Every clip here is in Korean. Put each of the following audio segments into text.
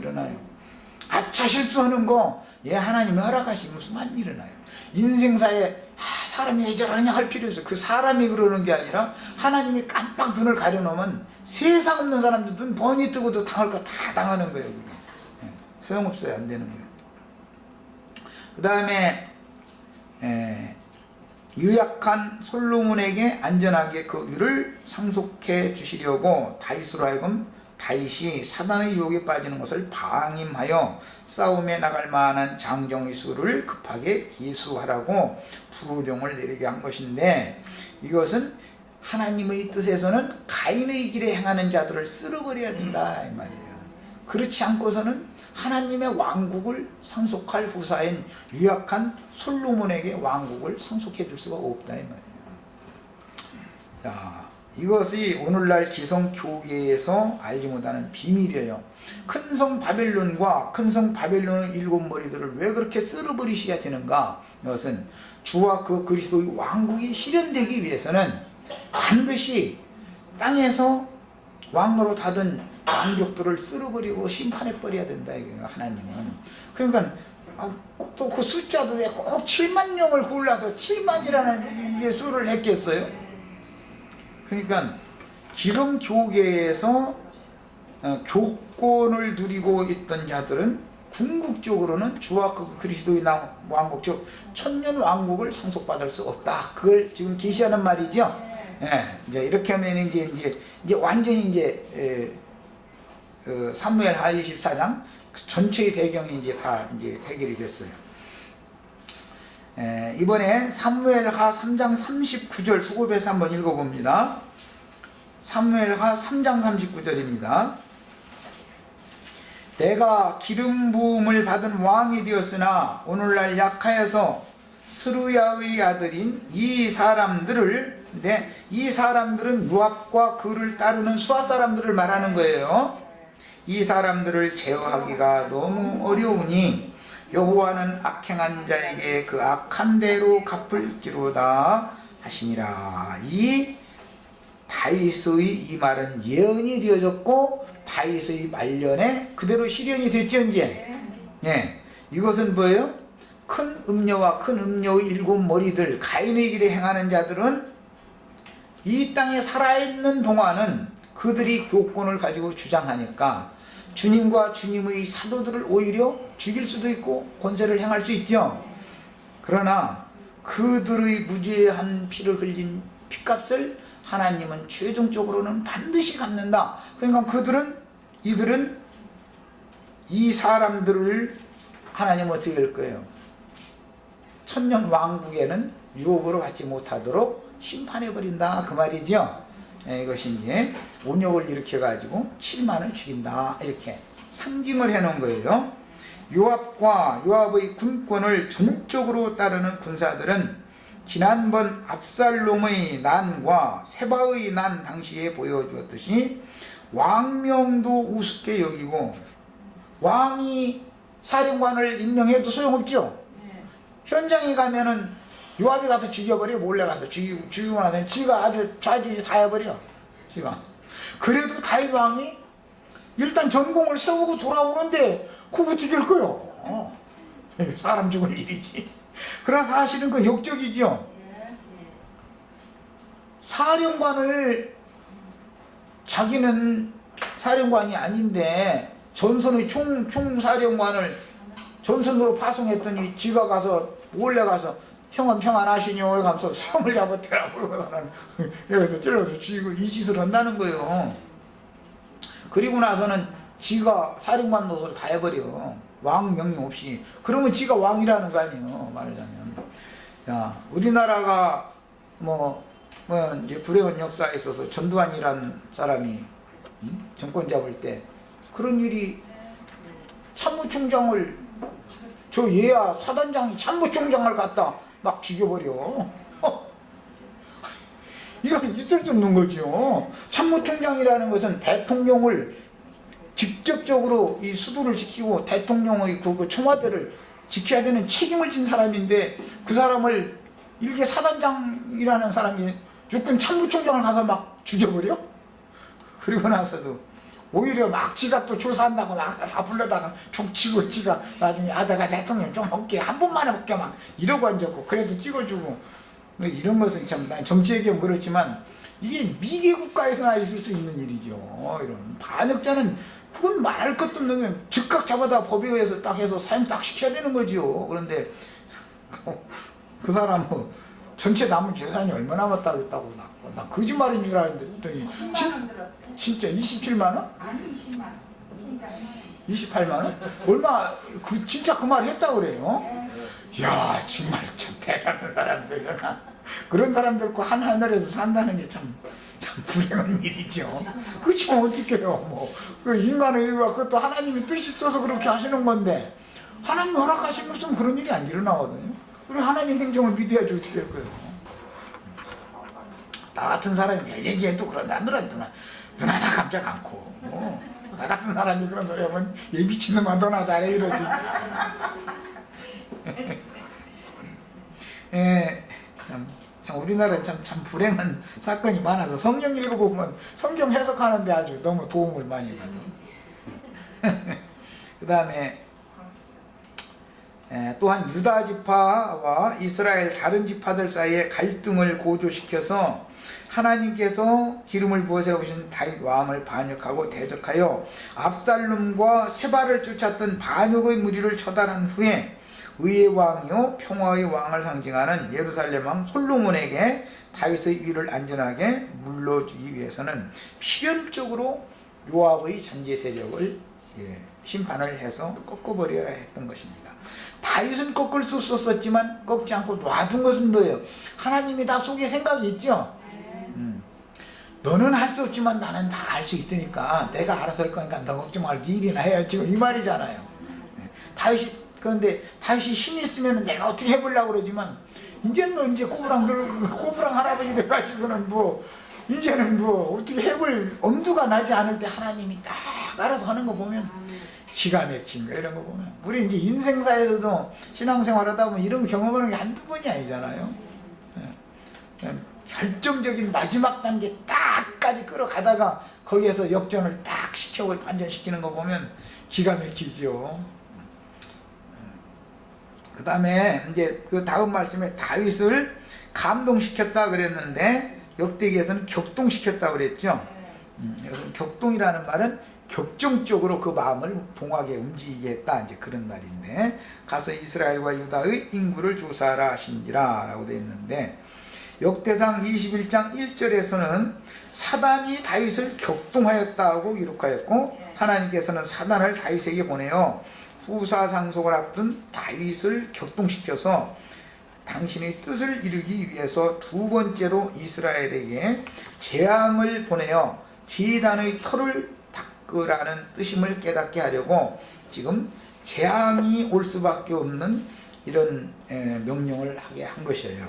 일어나요. 아차 실수하는 거 하나님이 허락하시면 수많이 일어나요. 인생사에 사람이 왜 저러냐 할 필요 없어요. 그 사람이 그러는 게 아니라 하나님이 깜빡 눈을 가려놓으면 세상 없는 사람들 눈 번이 뜨고도 당할 거 다 당하는 거예요. 그게. 소용없어요. 안 되는 거예요. 그 다음에 유약한 솔로몬에게 안전하게 그 위를 상속해 주시려고 다윗으로 하여금 다윗이 사단의 유혹에 빠지는 것을 방임하여 싸움에 나갈 만한 장정의 수를 급하게 계수하라고 부르령을 내리게 한 것인데, 이것은 하나님의 뜻에서는 가인의 길에 행하는 자들을 쓸어버려야 된다 이 말이에요. 그렇지 않고서는 하나님의 왕국을 상속할 후사인 유약한 솔로몬에게 왕국을 상속해 줄 수가 없다 이 말이에요. 자, 이것이 오늘날 기성교계에서 알지 못하는 비밀이에요. 큰 성 바벨론과 큰 성 바벨론의 일곱 머리들을 왜 그렇게 쓸어버리셔야 되는가? 이것은 주와 그 그리스도의 왕국이 실현되기 위해서는 반드시 땅에서 왕노릇 하던 왕족들을 쓸어버리고 심판해버려야 된다 이거예요. 하나님은. 그러니까 또 그 숫자도 왜 꼭 7만 명을 골라서 7만이라는 수를 했겠어요? 그러니까 기성교계에서 교권을 누리고 있던 자들은 궁극적으로는 주와 그 그리스도의 왕국, 즉 천년 왕국을 상속받을 수 없다. 그걸 지금 계시하는 말이죠. 이제 이렇게 하면 이제 완전히 사무엘하 24장 전체의 배경이 이제 다 해결이 됐어요. 이번에 사무엘하 3장 39절 소급해서 한번 읽어봅니다. 사무엘하 3장 39절입니다. 내가 기름 부음을 받은 왕이 되었으나 오늘날 약하여서 스루야의 아들인 이 사람들을, 이 사람들은 요압과 그를 따르는 수하 사람들을 말하는 거예요. 이 사람들을 제어하기가 너무 어려우니 여호와는 악행한 자에게 그 악한 대로 갚을지로다 하시니라. 이 다윗의 이 말은 예언이 되어졌고 다윗의 말년에 그대로 실현이 됐죠. 이제 이것은 뭐예요? 큰 음녀와 큰 음녀의 일곱 머리들, 가인의 길에 행하는 자들은 이 땅에 살아있는 동안은 그들이 교권을 가지고 주장하니까 주님과 주님의 사도들을 오히려 죽일 수도 있고 권세를 행할 수 있죠. 그러나 그들의 무죄한 피를 흘린 핏값을 하나님은 최종적으로는 반드시 갚는다. 그러니까 이들은 이 사람들을 하나님은 어떻게 할 거예요? 천년 왕국에는 유업으로 받지 못하도록 심판해버린다 그 말이죠. 이것이 이제 온역을 일으켜가지고 7만을 죽인다 이렇게 상징을 해놓은 거예요. 요압과 요압의 군권을 전적으로 따르는 군사들은 지난번 압살롬의 난과 세바의 난 당시에 보여주었듯이 왕명도 우습게 여기고, 왕이 사령관을 임명해도 소용없죠. 현장에 가면은 요압이 가서 죽여버려. 몰래 가서 죽이고 나서 지가 아주 좌지우지 다 해버려. 지가. 그래도 다윗 왕이 일단 전공을 세우고 돌아오는데 그거 어떻게 할 거요? 사람 죽을 일이지. 그러나 사실은 그 역적이죠. 사령관을, 자기는 사령관이 아닌데 전선의 총사령관을 전선으로 파송했더니 지가 가서 몰래 가서 형은 평안하시뇨 이러면서 성을 잡았더라 그러고는 여기서 찔러서 죽이고 이 짓을 한다는 거예요. 그리고 나서는 지가 사령관 노릇을 다 해버려. 왕 명령 없이. 그러면 지가 왕이라는 거 아니에요, 말하자면. 자, 우리나라가 이제 불행한 역사에 있어서 전두환이라는 사람이 정권 잡을 때 그런 일이, 참모총장을, 저 얘야 사단장이 참모총장을 갖다 막 죽여버려. 이건 있을 수 없는 거죠. 참모총장이라는 것은 대통령을 직접적으로 이 수도를 지키고 대통령의 그 청와대를 지켜야 되는 책임을 진 사람인데, 그 사람을 일개 사단장이라는 사람이 육군 참모총장을 가서 막 죽여버려? 그리고 나서도 오히려 막 지가 또 조사한다고 막 다 불러다가 족치고 지가 나중에 아다가 대통령 좀 할게 한 번만 해볼게 막 이러고 앉았고 그래도 찍어주고 이런 것은 참 난 정치 얘기하면 그렇지만 이게 미개 국가에서나 있을 수 있는 일이죠. 이런 반역자는 그건 말할 것도 없는 게 즉각 잡아다 법에 의해서 딱 해서 사형 딱 시켜야 되는 거지요. 그런데 그 사람 뭐 전체 남은 재산이 얼마 남았다고 했다고 나 거짓말인 줄 알았더니 진짜 27만 원? 아니 20만 원. 28만 원? 얼마 진짜 그 말 했다고 그래요? 이야 정말 참 대단한 사람들이나 그런 사람들 한 하늘에서 산다는 게 참 불행한 일이죠. 그렇지만 어떡해요. 뭐 인간의 그것도 하나님이 뜻이 있어서 그렇게 하시는 건데 하나님 허락하시면 그런 일이 안 일어나거든요. 그럼 하나님 행정을 믿어야지 어떻게 될 거예요. 나 같은 사람이 별 얘기해도 그런 남들은 누나 나 깜짝 않고 나 같은 사람이 그런 소리 하면 얘 미친놈아 너나 잘해 이러지. 참 우리나라는 참 불행한 사건이 많아서 성경 읽어보면 성경 해석하는데 아주 너무 도움을 많이 받아. 그 다음에 또한 유다 지파와 이스라엘 다른 지파들 사이에 갈등을 고조시켜서 하나님께서 기름을 부어 세우신 다윗 왕을 반역하고 대적하여 압살롬과 세바를 쫓았던 반역의 무리를 처단한 후에 의의 왕이요 평화의 왕을 상징하는 예루살렘 왕 솔로몬에게 다윗의 위를 안전하게 물러주기 위해서는 필연적으로 요압의 전제 세력을 심판을 해서 꺾어버려야 했던 것입니다. 다윗은 꺾을 수 없었지만 꺾지 않고 놔둔 것은 뭐예요? 하나님이 다 속에 생각이 있죠. 너는 할 수 없지만 나는 다 할 수 있으니까 내가 알아서 할 거니까 너 걱정 말고 네 일이나 해야 지금 이 말이잖아요. 그런데 다윗이 힘이 있으면 내가 어떻게 해보려고 그러지만 이제는 이제 꼬부랑 할아버지 돼가지고는 이제는 어떻게 해볼 엄두가 나지 않을 때 하나님이 딱 알아서 하는 거 보면 기가 막힌 거 이런 거 보면 우리 이제 인생사에서도 신앙생활 하다 보면 이런 경험하는 게 한두 번이 아니잖아요. 결정적인 마지막 단계 딱까지 끌어가다가 거기에서 역전을 딱 반전시키는 거 보면 기가 막히죠. 그 다음에 이제 그 다음 말씀에 다윗을 감동시켰다 그랬는데 역대기에서는 격동시켰다 그랬죠. 격동이라는 말은 격정적으로 그 마음을 동하게 움직이게 했다 이제 그런 말인데 가서 이스라엘과 유다의 인구를 조사하라 하신지라 라고 되어 있는데 역대상 21장 1절에서는 사단이 다윗을 격동하였다고 기록하였고 하나님께서는 사단을 다윗에게 보내어 후사상속을 앞둔 다윗을 격동시켜서 당신의 뜻을 이루기 위해서 두 번째로 이스라엘에게 재앙을 보내어 제단의 털을 닦으라는 뜻임을 깨닫게 하려고 지금 재앙이 올 수밖에 없는 이런 명령을 하게 한 것이에요.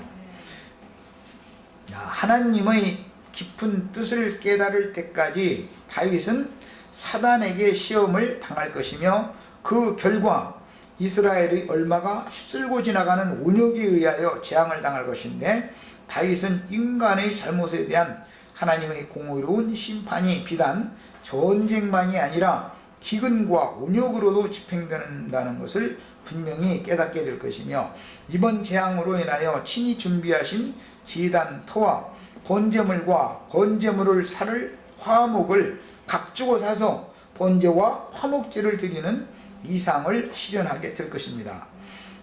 하나님의 깊은 뜻을 깨달을 때까지 다윗은 사단에게 시험을 당할 것이며 그 결과 이스라엘의 얼마가 휩쓸고 지나가는 온역에 의하여 재앙을 당할 것인데 다윗은 인간의 잘못에 대한 하나님의 공의로운 심판이 비단 전쟁만이 아니라 기근과 온역으로도 집행된다는 것을 분명히 깨닫게 될 것이며 이번 재앙으로 인하여 친히 준비하신 제단 터와 번제물과 번제물을 살 화목을 값주고 사서 번제와 화목제를 드리는 이상을 실현하게 될 것입니다.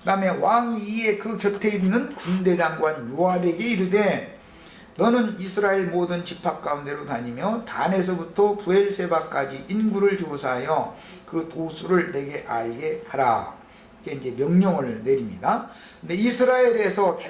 그 다음에 왕이 이에 그 곁에 있는 군대 장관 요압에게 이르되 너는 이스라엘 모든 지파 가운데로 다니며 단에서부터 부엘세바까지 인구를 조사하여 그 도수를 내게 알게 하라. 이게 이제 명령을 내립니다. 근데 이스라엘에서